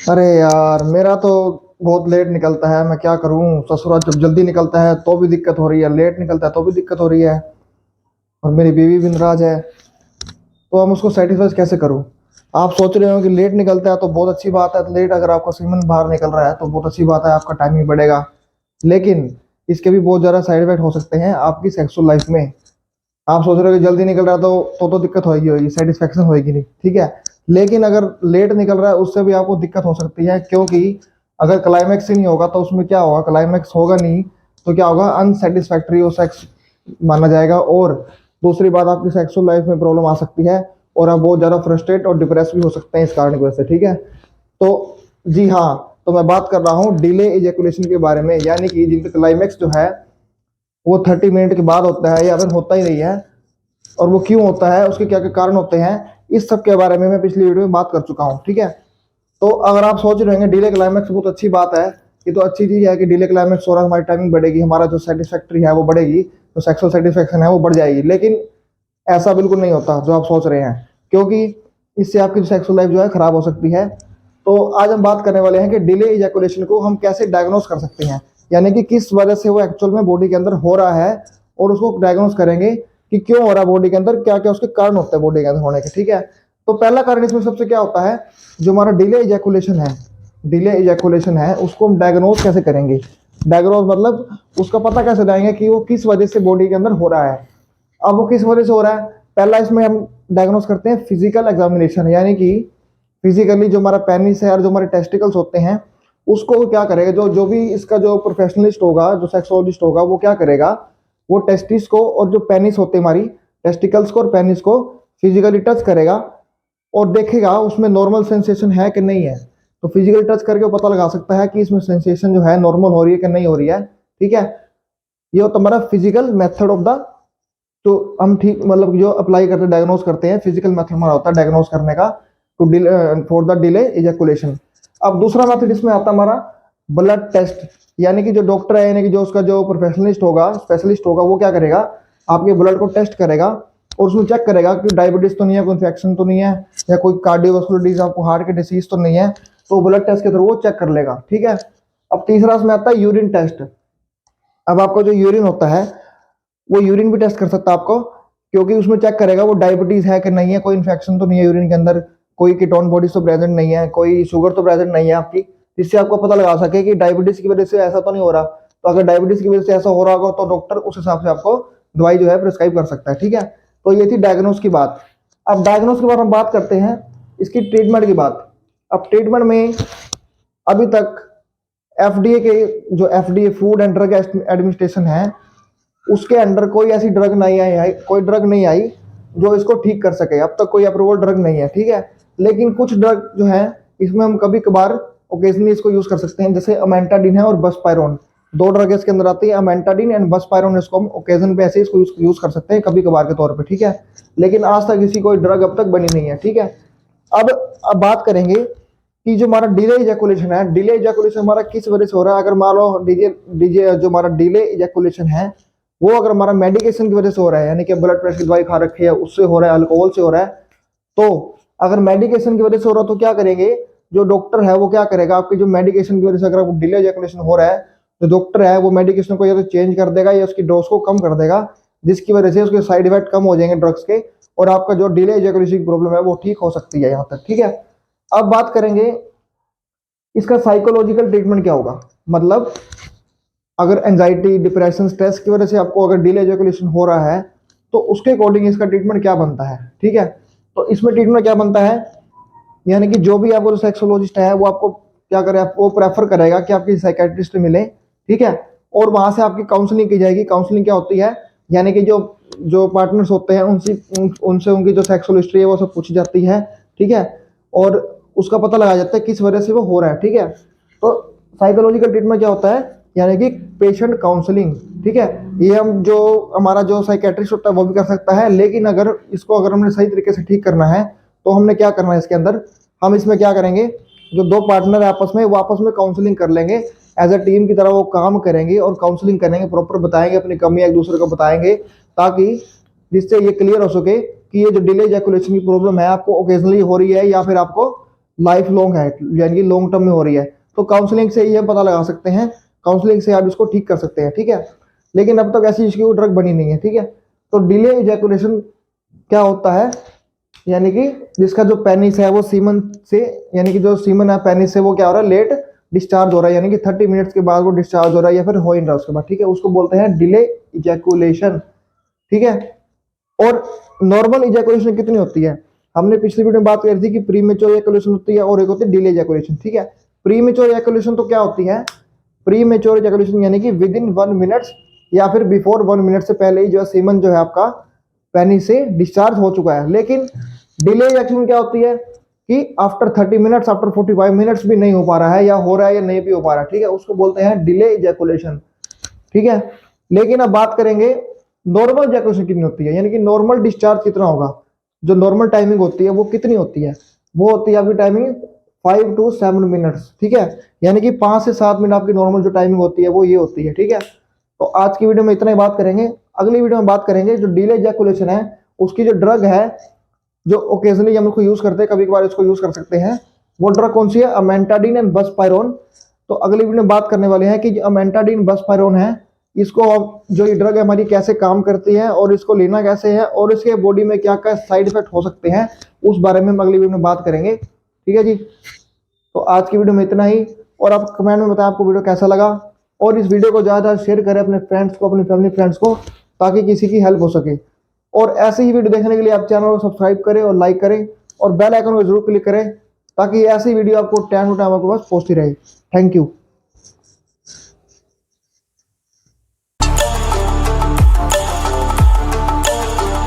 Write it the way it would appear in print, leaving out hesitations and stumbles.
अरे यार, मेरा तो बहुत लेट निकलता है। मैं क्या करूं? ससुराल जब जल्दी निकलता है तो भी दिक्कत हो रही है, लेट निकलता है तो भी दिक्कत हो रही है। और मेरी बीवी भी नाराज है। तो हम उसको सेटिस्फाई कैसे करूं? आप सोच रहे हो कि लेट निकलता है तो बहुत अच्छी बात है, तो लेट अगर आपका सीमन बाहर निकल रहा है तो बहुत अच्छी बात है, आपका टाइमिंग बढ़ेगा। लेकिन इसके भी बहुत ज़्यादा साइड इफेक्ट हो सकते हैं आपकी सेक्सुअल लाइफ में। आप सोच रहे हो कि जल्दी निकल रहा है तो दिक्कत होगी होगी, सेटिस्फेक्शन होगी नहीं, ठीक है। लेकिन अगर लेट निकल रहा है उससे भी आपको दिक्कत हो सकती है, क्योंकि अगर क्लाइमैक्स ही नहीं होगा तो उसमें क्या होगा? क्लाइमैक्स होगा नहीं तो क्या होगा? अनसेटिस्फैक्ट्री और सेक्स माना जाएगा। और दूसरी बात, आपकी सेक्सुअल लाइफ में प्रॉब्लम आ सकती है और आप बहुत ज़्यादा फ्रस्ट्रेट और डिप्रेस भी हो सकते हैं इस कारण की वजह से, ठीक है। तो जी हाँ, तो मैं बात कर रहा हूँ डिले इजेकुलेशन के बारे में, यानी कि जिनका क्लाइमैक्स जो है वो 30 मिनट के बाद होता है या फिर होता ही नहीं है। और वो क्यों होता है, उसके क्या क्या कारण होते हैं, इस सब के बारे में मैं पिछली वीडियो में बात कर चुका हूँ, ठीक है। तो अगर आप सोच रहे हैं डिले क्लाइमैक्स बहुत अच्छी बात है, ये तो अच्छी चीज़ है कि डिले क्लाइमैक्स हो रहा है, हमारी टाइमिंग बढ़ेगी, हमारा जो सेटिस्फैक्ट्री है वो बढ़ेगी, जो सेक्सुअल सेटिस्फैक्शन है वो बढ़ जाएगी। लेकिन ऐसा बिल्कुल नहीं होता जो आप सोच रहे हैं, क्योंकि इससे आपकी सेक्सुअल लाइफ जो है खराब हो सकती है। तो आज हम बात करने वाले हैं कि डिले इजैकुलेशन को हम कैसे डायग्नोस कर सकते हैं, यानी कि किस वजह से वो एक्चुअल में बॉडी के अंदर हो रहा है, और उसको डायग्नोस करेंगे कि क्यों हो रहा है बॉडी के अंदर, क्या क्या उसके कारण होते हैं बॉडी के अंदर होने के, ठीक है। तो पहला कारण इसमें सबसे क्या होता है, जो हमारा डिले इजैकुलेशन है उसको हम डायग्नोस कैसे करेंगे? डायग्नोस मतलब उसका पता कैसे लगाएंगे कि वो किस वजह से बॉडी के अंदर हो रहा है। अब वो किस वजह से हो रहा है? पहला इसमें हम डायग्नोस करते हैं फिजिकल एग्जामिनेशन, यानी कि फिजिकली जो हमारा पेनिस है और जो हमारे टेस्टिकल्स होते हैं उसको वो क्या करेगा, जो जो भी इसका जो प्रोफेशनलिस्ट होगा, जो सेक्सोलॉजिस्ट होगा, वो क्या करेगा, वो टेस्टिस को और जो पेनिस होते हैं हमारी टेस्टिकल्स को और पेनिस को फिजिकली टच करेगा और देखेगा उसमें नॉर्मल सेंसेशन है कि नहीं है। तो फिजिकली टच करके वो पता लगा सकता है कि इसमें सेंसेशन जो है नॉर्मल हो रही है कि नहीं हो रही है, ठीक है। ये होता हमारा फिजिकल मेथड ऑफ द, तो हम ठीक मतलब जो अप्लाई करते हैं, डायग्नोस करते हैं, फिजिकल मेथड हमारा होता है डायग्नोस करने का, to for the delay ejaculation. अब दूसरा मेथड इसमें आता है हमारा ब्लड टेस्ट, यानी कि जो डॉक्टर है, यानी कि जो उसका जो प्रोफेशनलिस्ट होगा, स्पेशलिस्ट होगा, वो क्या करेगा, आपके ब्लड को टेस्ट करेगा और उसमें चेक करेगा कि डायबिटीज तो नहीं है, कोई इन्फेक्शन तो नहीं है, या कोई कार्डियोवास्कुलर डिजीज, आपको हार्ट की डिसीज तो नहीं है। तो ब्लड टेस्ट के थ्रू वो चेक कर लेगा, ठीक है। अब तीसरा इसमें आता है यूरिन टेस्ट। अब आपका जो यूरिन होता है वो यूरिन भी टेस्ट कर सकता है आपको, क्योंकि उसमें चेक करेगा वो डायबिटीज है कि नहीं है, कोई इन्फेक्शन तो नहीं है यूरिन के अंदर, कोई कीटोन बॉडीज तो प्रेजेंट नहीं है, कोई शुगर तो प्रेजेंट नहीं है आपकी, जिससे आपको पता लगा सके कि डायबिटीज की वजह से ऐसा तो नहीं हो रहा। तो अगर डायबिटीज की वजह से ऐसा हो रहा होगा तो डॉक्टर उस हिसाब से आपको दवाई जो है प्रिस्क्राइब कर सकता है, ठीक है। तो ये थी डायग्नोस की बात। अब डायग्नोस के बाद हम बात करते हैं इसकी ट्रीटमेंट की बात। अब ट्रीटमेंट में अभी तक एफडीए के, जो FDA food and drug administration है, उसके अंडर कोई ऐसी ड्रग नहीं आई, कोई ड्रग नहीं आई जो इसको ठीक कर सके। अब तक कोई अप्रूवल ड्रग नहीं है, ठीक है। लेकिन कुछ ड्रग जो है इसमें हम कभी कभार ओकेजनली इसको यूज कर सकते हैं, जैसे अमेंटाडिन है और बसपायरोन, दो ड्रग इसके अंदर आती है, अमेंटाडिन एंड बसपायरोन। इसको हम ओकेजन पे ऐसे इसको यूज कर सकते हैं कभी कभार के तौर पे, ठीक है। लेकिन आज तक इसी कोई ड्रग अब तक बनी नहीं है, ठीक है। अब अब बात करेंगे कि जो हमारा डिले इजैकुलेशन है, डिले इजैकुलेशन हमारा किस वजह से हो रहा है। अगर मान लो डीजे डीजे जो हमारा डिले इजैकुलेशन है वो अगर हमारा मेडिकेशन की वजह से हो रहा है, यानी कि ब्लड प्रेशर की दवाई खा रखी है उससे हो रहा है, अल्कोहल से हो रहा है, तो अगर मेडिकेशन की वजह से हो रहा है तो क्या करेंगे, जो डॉक्टर है वो क्या करेगा, आपकी जो मेडिकेशन की वजह से अगर आपको डिले इजैकुलेशन हो रहा है, जो डॉक्टर है वो मेडिकेशन को या तो चेंज कर देगा या उसकी डोज को कम कर देगा, जिसकी वजह से उसके साइड इफेक्ट कम हो जाएंगे ड्रग्स के, और आपका जो डिले इजैकुलेशन की प्रॉब्लम है वो ठीक हो सकती है यहाँ तक, ठीक है। अब बात करेंगे इसका साइकोलॉजिकल ट्रीटमेंट क्या होगा। मतलब अगर एंजाइटी, डिप्रेशन, स्ट्रेस की वजह से आपको अगर डिले इजैकुलेशन हो रहा है तो उसके अकॉर्डिंग इसका ट्रीटमेंट क्या बनता है, ठीक है। तो इसमें ट्रीटमेंट क्या बनता है, यानी कि जो भी आपको जो सेक्सोलॉजिस्ट है वो आपको क्या करे, वो प्रेफर करेगा कि आपकी साइकेट्रिस्ट मिले, ठीक है। और वहां से आपकी काउंसलिंग की जाएगी। काउंसलिंग क्या होती है, यानी कि जो जो पार्टनर्स होते हैं उनसे उनकी जो सेक्सुअल हिस्ट्री है वो सब पूछी जाती है, ठीक है। और उसका पता लगाया जाता है किस वजह से वो हो रहा है, ठीक है। तो साइकोलॉजिकल ट्रीटमेंट क्या होता है, यानी कि पेशेंट काउंसलिंग, ठीक है। ये हम जो हमारा जो साइकेट्रिस्ट होता है वो भी कर सकता है, लेकिन अगर इसको अगर हमने सही तरीके से ठीक करना है तो हमने क्या करना है इसके अंदर, हम इसमें क्या करेंगे, जो दो पार्टनर है आपस में वो आपस में काउंसलिंग कर लेंगे, एज अ टीम की तरह वो काम करेंगे और काउंसलिंग करेंगे, प्रॉपर बताएंगे अपनी कमी एक दूसरे को बताएंगे, ताकि जिससे ये क्लियर हो सके कि ये जो डिले इजैकुलेशन की प्रॉब्लम है आपको ओकेजनली हो रही है या फिर आपको लाइफ लॉन्ग है, यानी कि लॉन्ग टर्म में हो रही है, तो काउंसलिंग से ये पता लगा सकते हैं, काउंसलिंग से आप इसको ठीक कर सकते हैं, ठीक है। लेकिन अब तक ऐसी इसकी कोई ड्रग बनी नहीं है, ठीक है। तो डिले इजैकुलेशन क्या होता है, यानी कि जिसका जो पेनिस है वो सीमन से, यानी कि जो सीमन है पेनिस से वो क्या हो रहा है, लेट डिस्चार्ज हो रहा है, यानी कि 30 मिनट्स के बाद वो डिस्चार्ज हो रहा है या फिर हो ही नहीं रहा उसके बाद, ठीक है, उसको बोलते हैं डिले इजैकुलेशन, ठीक है। और नॉर्मल इजैकुलेशन कितनी होती है, हमने पिछली वीडियो में बात करी थी कि प्रीमेच्योर इजैकुलेशन होती है और एक होती है डिले इजैकुलेशन, ठीक है। प्रीमेच्योर इजैकुलेशन तो क्या होती है, प्रीमेच्योर इजैकुलेशन यानी कि विद इन 1 मिनट या फिर बिफोर 1 मिनट से पहले ही जो है सीमन जो है आपका पेनिस से डिस्चार्ज हो चुका है। लेकिन डिले इजैकुलेशन क्या होती है कि आफ्टर 30 मिनट्स, आफ्टर 45 मिनट्स भी नहीं हो पा रहा है, या हो रहा है या नहीं भी हो पा रहा है, ठीक है, उसको बोलते हैं डिले इजैकुलेशन, ठीक है। लेकिन अब बात करेंगे नॉर्मल इजैकुलेशन कितनी होती है, यानी कि नॉर्मल डिस्चार्ज कितना होगा, जो नॉर्मल टाइमिंग होती है वो कितनी होती है, वो होती है आपकी टाइमिंग 5 to 7 मिनट्स, ठीक है। यानी कि 5 से 7 मिनट आपकी नॉर्मल जो टाइमिंग होती है वो ये होती है, ठीक है। तो आज की वीडियो में इतना ही बात करेंगे, अगली वीडियो में बात करेंगे जो डिले इजैकुलेशन है उसकी जो ड्रग है, जो ओकेजनली हम उसको यूज करते हैं, कभी कभार इसको यूज कर सकते हैं, वो ड्रग कौन सी है, अमेंटाडीन एंड बसपायरोन। तो अगली वीडियो में बात करने वाले हैं कि जो अमेंटाडीन बसपायरोन है, इसको जो ये ड्रग है हमारी कैसे काम करती है और इसको लेना कैसे है और इसके बॉडी में क्या क्या साइड इफेक्ट हो सकते हैं, उस बारे में हम अगली वीडियो में बात करेंगे, ठीक है जी। तो आज की वीडियो में इतना ही, और आप कमेंट में बताएं आपको वीडियो कैसा लगा, और इस वीडियो को ज़्यादा शेयर करें अपने फ्रेंड्स को, अपनी फैमिली फ्रेंड्स को, ताकि किसी की हेल्प हो सके। और ऐसे ही वीडियो देखने के लिए आप चैनल को सब्सक्राइब करें और लाइक करें और बेल आइकन को जरूर क्लिक करें, ताकि ऐसी वीडियो आपको टाइम टू टाइम आपके पास पहुंचती रहे। Thank you.